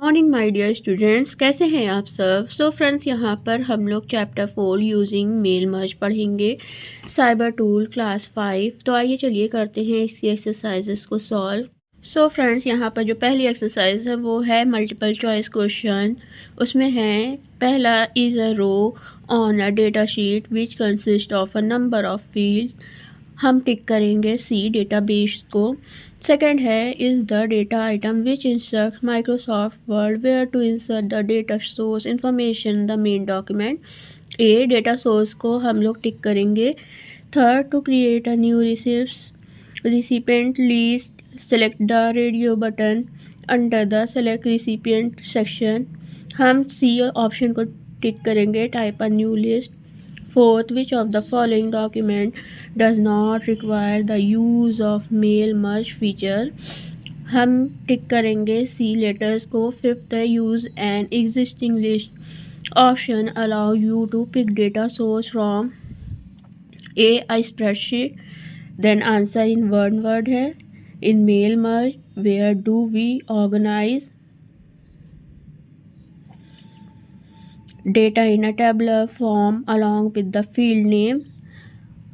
Morning my dear students, कैसे हैं आप सब। सो फ्रेंड्स, यहाँ पर हम लोग चैप्टर 4 यूजिंग मेल मर्ज पढ़ेंगे, साइबर टूल क्लास 5। तो आइए चलिए करते हैं इसकी एक्सरसाइजेस को सॉल्व। सो फ्रेंड्स, यहाँ पर जो पहली एक्सरसाइज है वो है मल्टीपल चॉइस क्वेश्चन। उसमें है पहला, is a row on a data sheet which consist of a number of field. हम टिक करेंगे सी डेटाबेस को। सेकंड है, is the data item which instruct Microsoft Word where to insert the data source information the main document. A data source को हम लोग tick करेंगे। Third, to create a new recipient list select the radio button under the select recipient section. हम C option को टिक करेंगे, type a new list. Fourth, which of the following document does not require the use of mail merge feature? हम tick करेंगे सी letters को। Fifth, use an existing list option allow you to pick data source from a spreadsheet। then answer in one word है, in mail merge where do we organize data in a tabular form along with the field name.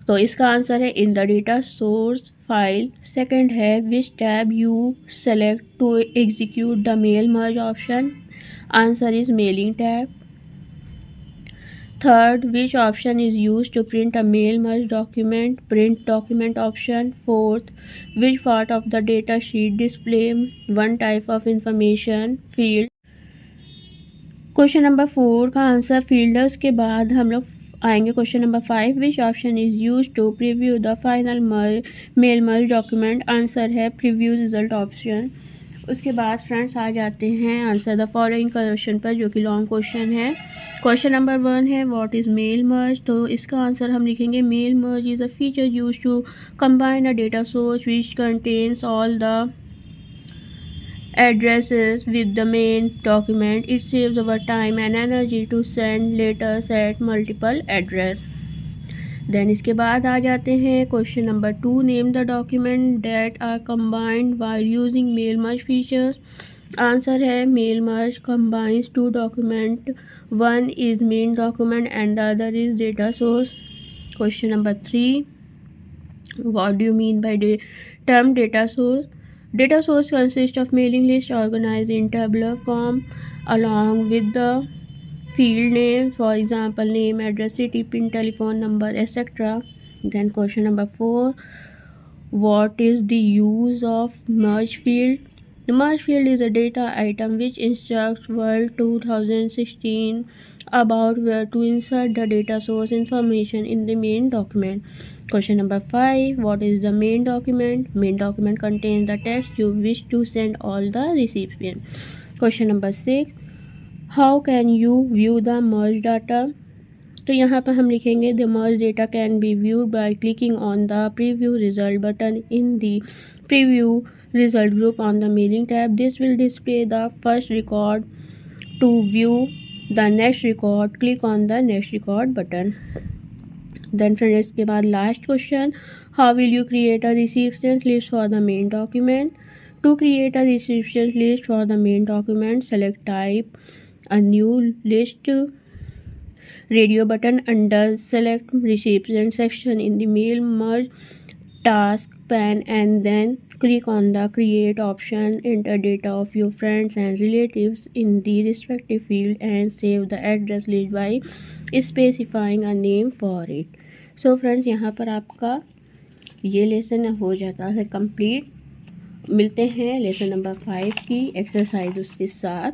तो इसका answer है in the data source file. Second है, which tab you select to execute the mail merge option. Answer is mailing tab. Third, which option is use to print a mail merge document. Print document option. Fourth, which part of the data sheet display one type of information field. Question number 4 का answer fielders के बाद हम लोग आएंगे question number 5, which option is use to preview the final mail merge document. Answer है preview result option. उसके बाद friends आ जाते हैं आंसर द फॉलोइंग क्वेश्चन पर, जो कि लॉन्ग क्वेश्चन है। क्वेश्चन नंबर 1 है, व्हाट इज मेल मर्ज। तो इसका आंसर हम लिखेंगे, mail merge is a feature use to combine a data source which contains all the addresses with the main document. It saves our time and energy to send letters at multiple address. Then इसके बाद आ जाते हैं question number 2, name the document that are combined while using mail merge features. Answer है mail merge combines two document, one is main document and the other is data source. Question number 3, what do you mean by term data source? Data source consists of mailing list organized in tabular form along with the field name, for example name, address, city, pin, telephone number, etc. Then question number 4, what is the use of merge field? The merge field is a data item which instructs World 2016 about where to insert the data source information in the main document. Question number 5, what is the main document? Main document contains the text you wish to send all the recipients. Question number 6, how can you view the merge data? तो यहाँ पर हम लिखेंगे, the merge data can be viewed by clicking on the preview result button in the preview result group on the mailing tab. This will display the first record. To view the next record, click on the next record button. Then friends, इसके बाद last question, how will you create a recipients list for the main document? To create a recipients list for the main document, select type a new list, radio button under select recipient section in the mail merge task pane, and then click on the create option. Enter data of your friends and relatives in the respective field and save the address list by specifying a name for it. So friends, यहाँ पर आपका ये lesson हो जाता है complete. मिलते हैं lesson number 5 की एक्सरसाइज उसके साथ।